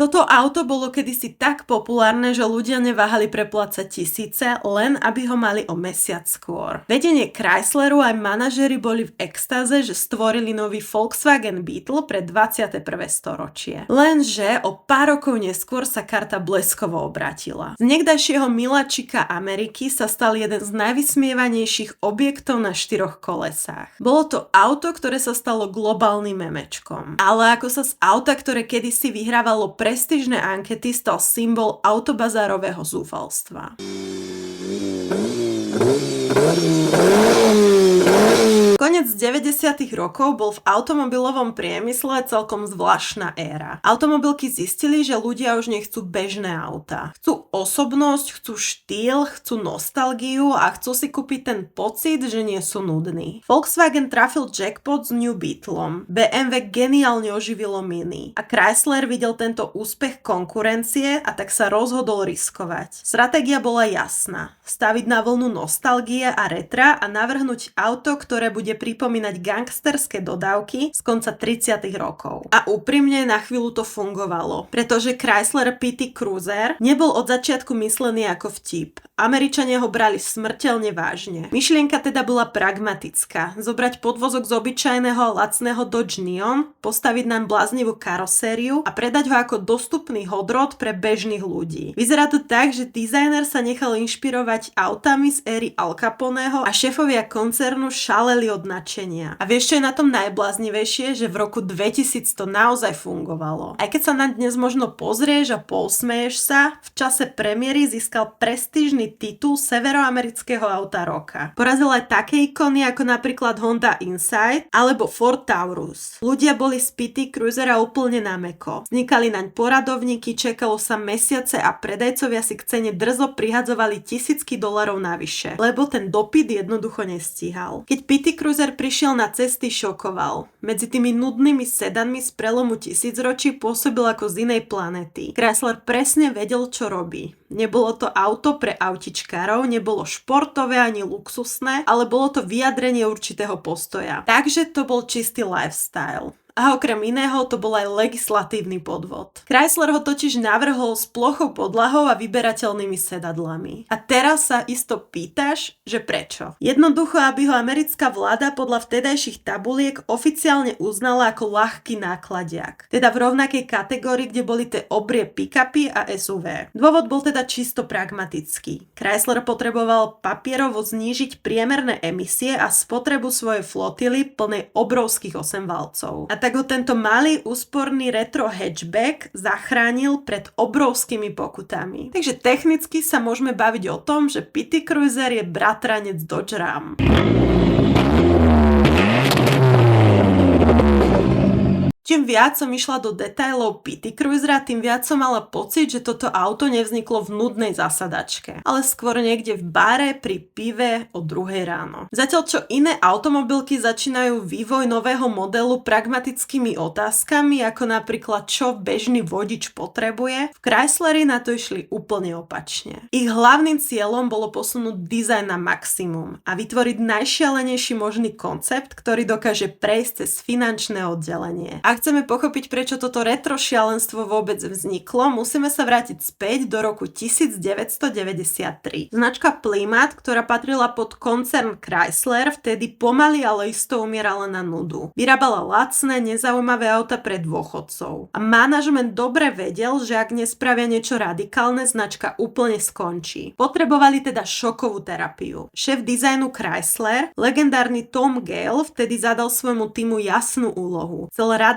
Toto auto bolo kedysi tak populárne, že ľudia neváhali preplácať tisíce, len aby ho mali o mesiac skôr. Vedenie Chrysleru aj manažeri boli v extáze, že stvorili nový Volkswagen Beetle pre 21. storočie. Lenže o pár rokov neskôr sa karta bleskovo obratila. Z niekdajšieho miláčika Ameriky sa stal jeden z najvysmievanejších objektov na 4 kolesách. Bolo to auto, ktoré sa stalo globálnym memečkom. Ale ako sa z auta, ktoré kedysi vyhrávalo prestížne ankety, stal symbol autobazárového zúfalstva. Koniec 90. rokov bol v automobilovom priemysle celkom zvláštna éra. Automobilky zistili, že ľudia už nechcú bežné autá. Chcú osobnosť, chcú štýl, chcú nostalgiu a chcú si kúpiť ten pocit, že nie sú nudní. Volkswagen trafil jackpot s New Beetlom. BMW geniálne oživilo Mini. A Chrysler videl tento úspech konkurencie a tak sa rozhodol riskovať. Stratégia bola jasná. Staviť na vlnu nostalgie a retra a navrhnúť auto, ktoré bude pripomínať gangsterské dodávky z konca 30. rokov. A úprimne na chvíľu to fungovalo, pretože Chrysler PT Cruiser nebol od začiatku myslený ako vtip. Američania ho brali smrteľne vážne. Myšlienka teda bola pragmatická. Zobrať podvozok z obyčajného lacného Dodge Neon, postaviť nám bláznivú karosériu a predať ho ako dostupný hot rod pre bežných ľudí. Vyzerá to tak, že dizajner sa nechal inšpirovať autami z éry Al Caponeho a šéfovia koncernu šaleli od nadšenia. A vieš, čo je na tom najbláznivejšie? Že v roku 2000 to naozaj fungovalo. Aj keď sa na dnes možno pozrieš a pousmeješ sa, v čase premiéry získal prestížny titul severoamerického auta roka. Porazil aj také ikony ako napríklad Honda Insight alebo Ford Taurus. Ľudia boli z PT Cruisera úplne na mäko. Vznikali naň poradovníky, čakalo sa mesiace a predajcovia si k cene drzo prihadzovali $1000 navyše, lebo ten dopyt jednoducho nestíhal. Keď PT Cruiser prišiel na cesty, šokoval. Medzi tými nudnými sedanmi z prelomu tisícročí pôsobil ako z inej planety. Chrysler presne vedel, čo robí. Nebolo to auto pre autičkárov, nebolo športové ani luxusné, ale bolo to vyjadrenie určitého postoja. Takže to bol čistý lifestyle. A okrem iného to bol aj legislatívny podvod. Chrysler ho totiž navrhol s plochou podlahou a vyberateľnými sedadlami. A teraz sa isto pýtaš, že prečo? Jednoducho, aby ho americká vláda podľa vtedajších tabuliek oficiálne uznala ako ľahký nákladiak. Teda v rovnakej kategórii, kde boli tie obrie pick-upy a SUV. Dôvod bol teda čisto pragmatický. Chrysler potreboval papierovo znížiť priemerné emisie a spotrebu svojej flotily plnej obrovských 8-valcov. A tak ho tento malý úsporný retro hatchback zachránil pred obrovskými pokutami. Takže technicky sa môžeme baviť o tom, že PT Cruiser je bratranec Dodge Ram. Čím viac som išla do detailov PT Cruisera, tým viac som mala pocit, že toto auto nevzniklo v nudnej zasadačke, ale skôr niekde v bare pri pive o 2:00 ráno. Zatiaľ čo iné automobilky začínajú vývoj nového modelu pragmatickými otázkami, ako napríklad čo bežný vodič potrebuje, v Chrysleri na to išli úplne opačne. Ich hlavným cieľom bolo posunúť dizajn na maximum a vytvoriť najšialenejší možný koncept, ktorý dokáže prejsť cez finančné oddelenie. Ak chceme pochopiť, prečo toto retro šialenstvo vôbec vzniklo, musíme sa vrátiť späť do roku 1993. Značka Plymouth, ktorá patrila pod koncern Chrysler, vtedy pomaly, ale isto umierala na nudu. Vyrábala lacné, nezaujímavé auta pre dôchodcov. A manažment dobre vedel, že ak nespravia niečo radikálne, značka úplne skončí. Potrebovali teda šokovú terapiu. Šéf dizajnu Chrysler, legendárny Tom Gale, vtedy zadal svojmu týmu jasnú úlohu.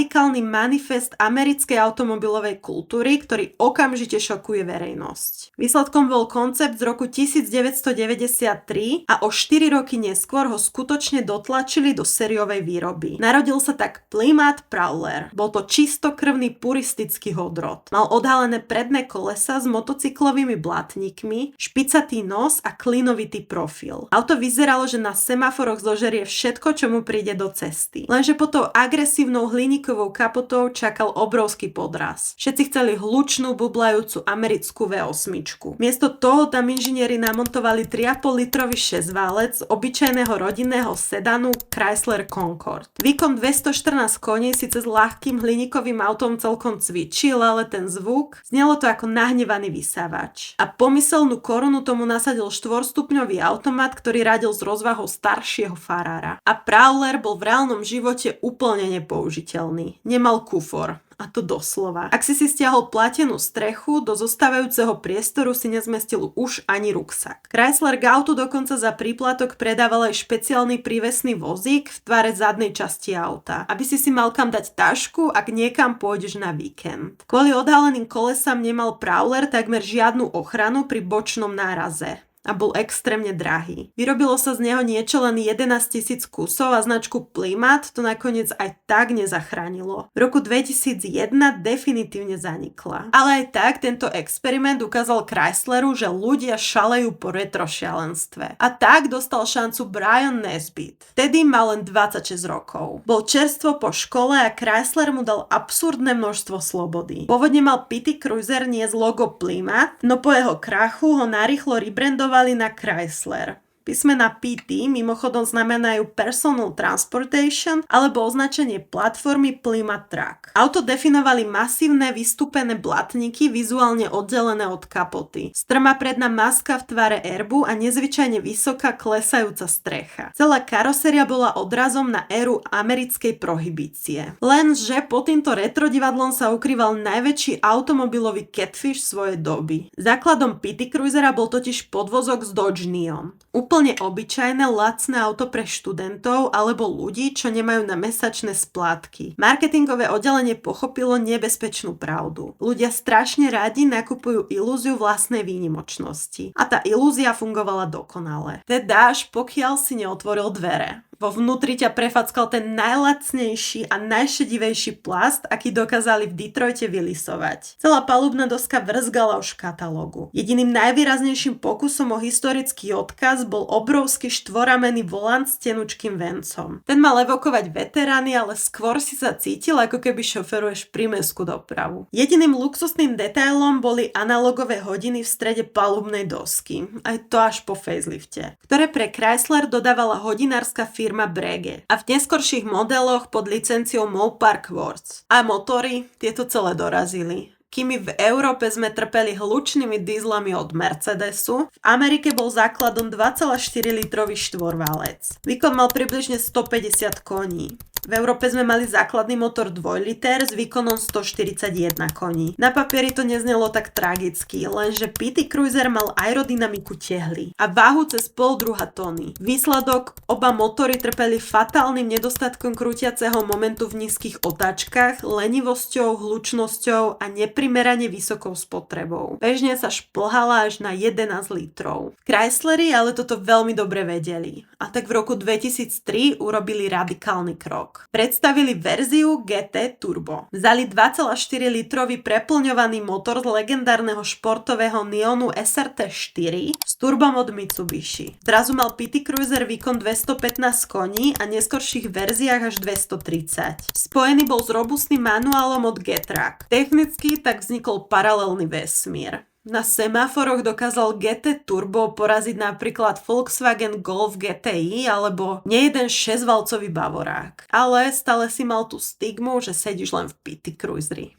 Radikálny manifest americkej automobilovej kultúry, ktorý okamžite šokuje verejnosť. Výsledkom bol koncept z roku 1993 a o 4 roky neskôr ho skutočne dotlačili do sériovej výroby. Narodil sa tak Plymouth Prowler. Bol to čistokrvný puristický hot rod. Mal odhalené predné kolesa s motocyklovými blatníkmi, špicatý nos a klinovitý profil. Auto vyzeralo, že na semaforoch zožerie všetko, čo mu príde do cesty. Lenže pod tou agresívnou hliníkovou plastíkovou kapotou čakal obrovský podraz. Všetci chceli hlučnú, bublajúcu americkú V8. Miesto toho tam inžinieri namontovali 3,5 litrový šesťválec z obyčajného rodinného sedanu Chrysler Concorde. Výkon 214 koní síce s ľahkým hliníkovým autom celkom cvičil, ale ten zvuk, znelo to ako nahnevaný vysávač. A pomyselnú korunu tomu nasadil 4-stupňový automat, ktorý radil s rozvahou staršieho farára. A Prowler bol v reálnom živote úplne nepoužiteľný. Nemal kufor. A to doslova. Ak si stiahol platenú strechu, do zostávajúceho priestoru si nezmestil už ani ruksak. Chrysler k autu dokonca za príplatok predával aj špeciálny prívesný vozík v tvare zadnej časti auta, aby si mal kam dať tašku, ak niekam pôjdeš na víkend. Kvôli odhaleným kolesám nemal Prowler takmer žiadnu ochranu pri bočnom náraze a bol extrémne drahý. Vyrobilo sa z neho niečo len 11 000 kusov a značku Plymouth to nakoniec aj tak nezachránilo. V roku 2001 definitívne zanikla. Ale aj tak tento experiment ukázal Chrysleru, že ľudia šalejú po retro šialenstve. A tak dostal šancu Brian Nesbitt. Vtedy mal len 26 rokov. Bol čerstvo po škole a Chrysler mu dal absurdné množstvo slobody. Pôvodne mal Pitty Cruiser niesť logo Plymouth, no po jeho krachu ho narýchlo rebrandovali na Chrysler. Písmená PT mimochodom znamenajú Personal Transportation alebo označenie platformy Plymouth Truck. Auto definovali masívne vystúpené blatníky vizuálne oddelené od kapoty. Strmá predná maska v tvare erbu a nezvyčajne vysoká klesajúca strecha. Celá karoséria bola odrazom na éru americkej prohibície. Lenže pod týmto retro divadlom sa ukrýval najväčší automobilový catfish svojej doby. Základom PT Cruisera bol totiž podvozok z Dodge Neon. Úplne obyčajné lacné auto pre študentov alebo ľudí, čo nemajú na mesačné splátky. Marketingové oddelenie pochopilo nebezpečnú pravdu. Ľudia strašne radi nakupujú ilúziu vlastnej výnimočnosti. A tá ilúzia fungovala dokonale. Teda až pokiaľ si neotvoril dvere. Vo vnútri ťa prefackal ten najlacnejší a najšedivejší plast, aký dokázali v Detroite vylisovať. Celá palubná doska vrzgala už v katalógu. Jediným najvýraznejším pokusom o historický odkaz bol obrovský štvoramenný volant s tenučkým vencom. Ten mal evokovať veterány, ale skôr si sa cítil, ako keby šoferuješ prímestskú dopravu. Jediným luxusným detailom boli analogové hodiny v strede palubnej dosky. Aj to až po facelifte, ktoré pre Chrysler dodávala hodinárska firma Breguet a v neskorších modeloch pod licenciou Mopar Quartz. A motory tieto celé dorazili. Kým v Európe sme trpeli hlučnými dízlami od Mercedesu, v Amerike bol základom 2,4 litrový štvorválec. Výkon mal približne 150 koní. V Európe sme mali základný motor 2 liter s výkonom 141 koní. Na papieri to neznelo tak tragicky, lenže PT Cruiser mal aerodynamiku tehly a váhu cez 0,5 tony. Výsledok, oba motory trpeli fatálnym nedostatkom krútiaceho momentu v nízkych otáčkach, lenivosťou, hlučnosťou a neprimerane vysokou spotrebou. Bežne sa šplhala až na 11 litrov. Chrysleri ale toto veľmi dobre vedeli. A tak v roku 2003 urobili radikálny krok. Predstavili verziu GT Turbo. Vzali 2,4 litrový preplňovaný motor z legendárneho športového Neonu SRT4 s turbom od Mitsubishi. Zrazu mal PT Cruiser výkon 215 koní a neskorších verziách až 230. Spojený bol s robustným manuálom od Getrack. Technicky tak vznikol paralelný vesmír. Na semaforoch dokázal GT Turbo poraziť napríklad Volkswagen Golf GTI alebo nejeden 6-valcový bavorák. Ale stále si mal tú stigmu, že sedíš len v PT Cruiseri.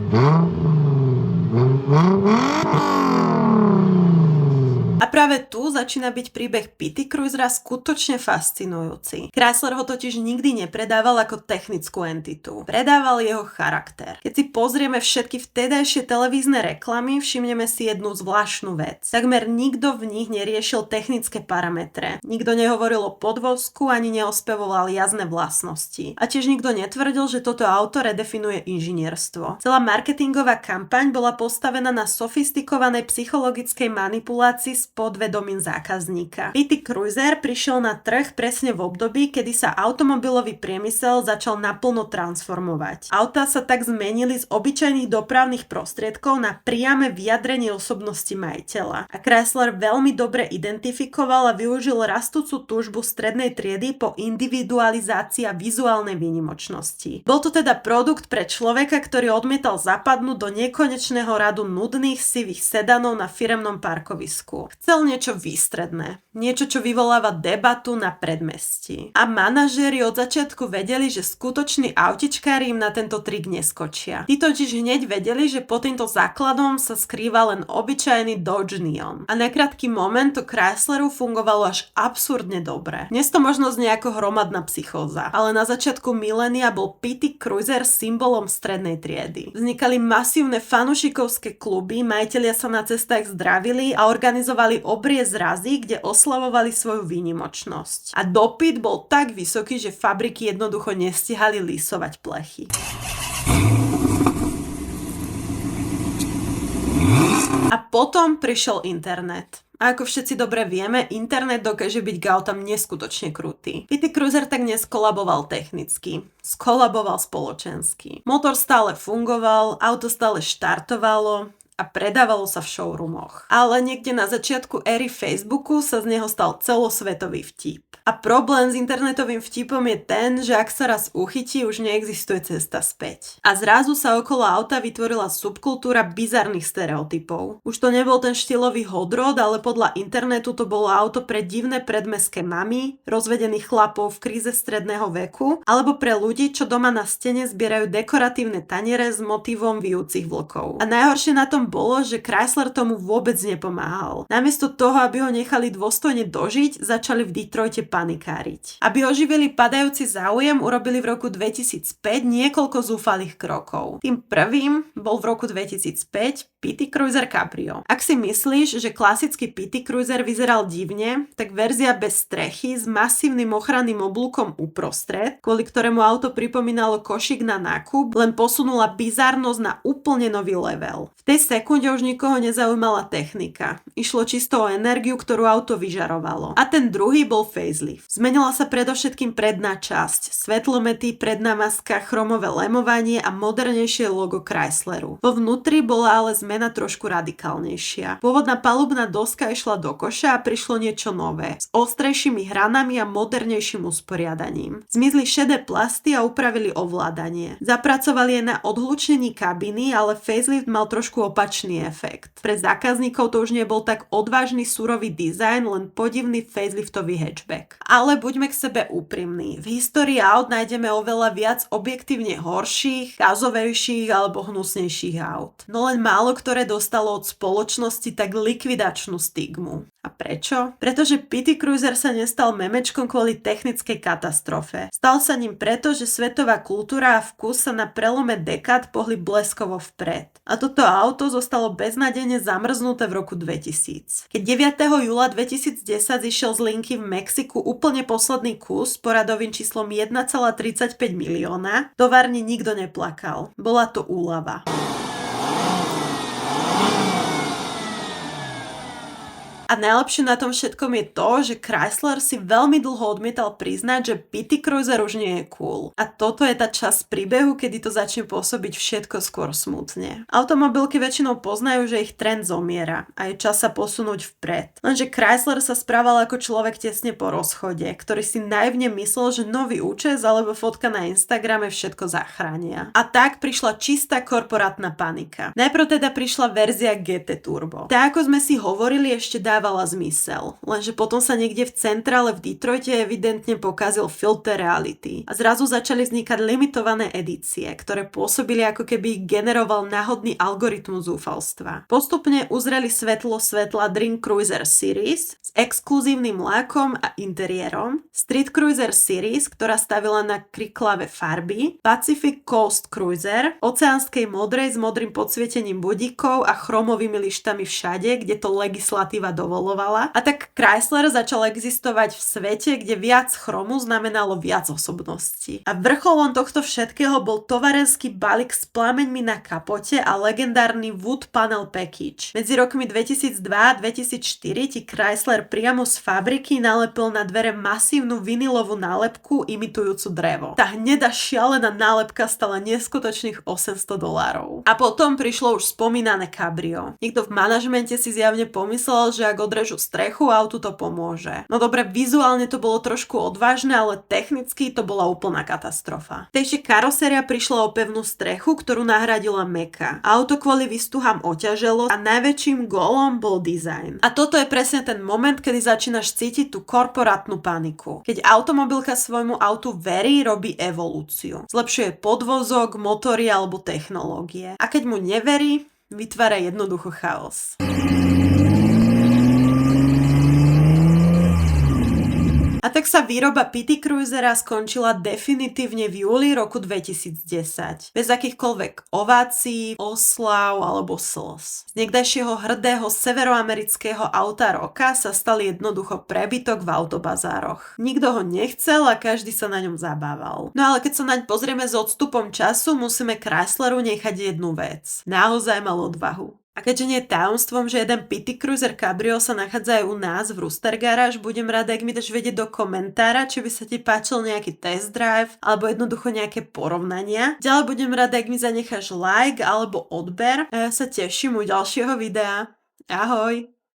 A práve tu začína byť príbeh PT Cruisera skutočne fascinujúci. Chrysler ho totiž nikdy nepredával ako technickú entitu. Predával jeho charakter. Keď si pozrieme všetky vtedajšie televízne reklamy, všimneme si jednu zvláštnu vec. Takmer nikto v nich neriešil technické parametre. Nikto nehovoril o podvozku ani neospevoval jazdné vlastnosti. A tiež nikto netvrdil, že toto auto redefinuje inžinierstvo. Celá marketingová kampaň bola postavená na sofistikovanej psychologickej manipulácii s podvedomím zákazníka. P.T. Cruiser prišiel na trh presne v období, kedy sa automobilový priemysel začal naplno transformovať. Autá sa tak zmenili z obyčajných dopravných prostriedkov na priame vyjadrenie osobnosti majiteľa. A Chrysler veľmi dobre identifikoval a využil rastúcu túžbu strednej triedy po individualizácii a vizuálnej výnimočnosti. Bol to teda produkt pre človeka, ktorý odmietal zapadnúť do nekonečného radu nudných sivých sedanov na firemnom parkovisku. Chcel niečo výstredné, niečo, čo vyvoláva debatu na predmestí. A manažéri od začiatku vedeli, že skutoční autičkári im na tento trik neskočia. Tí totiž hneď vedeli, že pod týmto základom sa skrýva len obyčajný Dodge Neon. A na krátky moment to Chrysleru fungovalo až absurdne dobre. Dnes to možno znie ako hromadná psychóza, ale na začiatku milénia bol P.T. Cruiser symbolom strednej triedy. Vznikali masívne fanušikovské kluby, majitelia sa na cestách zdravili a organizovali obrie zrazy, kde oslavovali svoju výnimočnosť. A dopyt bol tak vysoký, že fabriky jednoducho nestihali lísovať plechy. A potom prišiel internet. A ako všetci dobre vieme, internet dokáže byť k autám neskutočne krutý. P.T. Cruiser tak neskolaboval technicky, skolaboval spoločensky. Motor stále fungoval, auto stále štartovalo a predávalo sa v showroomoch. Ale niekde na začiatku éry Facebooku sa z neho stal celosvetový vtip. A problém s internetovým vtipom je ten, že ak sa raz uchytí, už neexistuje cesta späť. A zrazu sa okolo auta vytvorila subkultúra bizarných stereotypov. Už to nebol ten štýlový hot rod, ale podľa internetu to bolo auto pre divné predmestské mamy, rozvedených chlapov v kríze stredného veku, alebo pre ľudí, čo doma na stene zbierajú dekoratívne taniere s motívom vijúcich vlkov. A najhoršie na tom bolo, že Chrysler tomu vôbec nepomáhal. Namiesto toho, aby ho nechali dôstojne dožiť, začali v Detroite panikáriť. Aby oživili padajúci záujem, urobili v roku 2005 niekoľko zúfalých krokov. Tým prvým bol v roku 2005 P.T. Cruiser Cabrio. Ak si myslíš, že klasický P.T. Cruiser vyzeral divne, tak verzia bez strechy s masívnym ochranným oblúkom uprostred, kvôli ktorému auto pripomínalo košík na nákup, len posunula bizarnosť na úplne nový level. V tej sekunde už nikoho nezaujímala technika. Išlo čisto o energiu, ktorú auto vyžarovalo. A ten druhý bol facelift. Zmenila sa predovšetkým predná časť, svetlomety, predná maska, chromové lemovanie a modernejšie logo Chrysleru. Vo vnútri bola ale zmena trošku radikálnejšia. Pôvodná palubná doska išla do koša a prišlo niečo nové, s ostrejšími hranami a modernejším usporiadaním. Zmizli šedé plasty a upravili ovládanie. Zapracovali je na odhlučnení kabiny, ale facelift mal trošku opačný efekt. Pre zákazníkov to už nebol tak odvážny surový dizajn, len podivný faceliftový hatchback. Ale buďme k sebe úprimní. V histórii aut nájdeme oveľa viac objektívne horších, kazovejších alebo hnusnejších aut. No len málo ktoré dostalo od spoločnosti tak likvidačnú stigmu. A prečo? Pretože P.T. Cruiser sa nestal memečkom kvôli technickej katastrofe. Stal sa ním preto, že svetová kultúra a vkus sa na prelome dekád pohli bleskovo vpred. A toto auto zostalo beznadejne zamrznuté v roku 2000. Keď 9. júla 2010 išiel z linky v Mexiku úplne posledný kus s poradovým číslom 1,35 milióna, továrne nikto neplakal. Bola to úlava. A najlepšie na tom všetkom je to, že Chrysler si veľmi dlho odmietal priznať, že P.T. Cruiser už nie je cool. A toto je tá časť príbehu, kedy to začne pôsobiť všetko skôr smutne. Automobilky väčšinou poznajú, že ich trend zomiera a je čas sa posunúť vpred. Lenže Chrysler sa správal ako človek tesne po rozchode, ktorý si naivne myslel, že nový účes alebo fotka na Instagrame všetko zachránia. A tak prišla čistá korporátna panika. Najprv teda prišla verzia GT Turbo. Tak ako sme si hovorili, ešte dávala zmysel. Lenže potom sa niekde v centrále v Detroite evidentne pokazil filter reality. A zrazu začali vznikať limitované edície, ktoré pôsobili ako keby ich generoval náhodný algoritmus zúfalstva. Postupne uzreli svetla Dream Cruiser Series s exkluzívnym lákom a interiérom, Street Cruiser Series, ktorá stavila na kriklavé farby, Pacific Coast Cruiser, oceánskej modrej s modrým podsvietením budíkov a chromovými lištami všade, kde to legislatíva dovolila. dovolovala. A tak Chrysler začal existovať v svete, kde viac chromu znamenalo viac osobností. A vrcholom tohto všetkého bol tovarenský balík s plameňmi na kapote a legendárny wood panel package. Medzi rokmi 2002 a 2004 ti Chrysler priamo z fabriky nalepil na dvere masívnu vinilovú nálepku imitujúcu drevo. Tá hnedá šialená nálepka stala neskutočných $800. A potom prišlo už spomínané Cabrio. Niekto v manažmente si zjavne pomyslel, že ak odrežú strechu, autu to pomôže. No dobre, vizuálne to bolo trošku odvážne, ale technicky to bola úplná katastrofa. Tejšie karoséria prišla o pevnú strechu, ktorú nahradila mäkká. Auto kvôli výstuhám oťaželo a najväčším golom bol dizajn. A toto je presne ten moment, kedy začínaš cítiť tú korporátnu paniku. Keď automobilka svojmu autu verí, robí evolúciu. Zlepšuje podvozok, motory alebo technológie. A keď mu neverí, vytvára jednoducho chaos. A tak sa výroba Pity Cruisera skončila definitívne v júli roku 2010. Bez akýchkoľvek ovácií, oslav alebo slz. Z niekdajšieho hrdého severoamerického auta roka sa stal jednoducho prebytok v autobazároch. Nikto ho nechcel a každý sa na ňom zabával. No ale keď sa naň pozrieme s odstupom času, musíme Chrysleru nechať jednu vec. Naozaj mal odvahu. A keďže nie je tajomstvom, že jeden Pity Cruiser Cabrio sa nachádza aj u nás v Rooster Garage, budem rada, ak mi dáš vedieť do komentára, či by sa ti páčil nejaký test drive alebo jednoducho nejaké porovnania. Ďalej budem rada, ak mi zanecháš like alebo odber a ja sa teším u ďalšieho videa. Ahoj!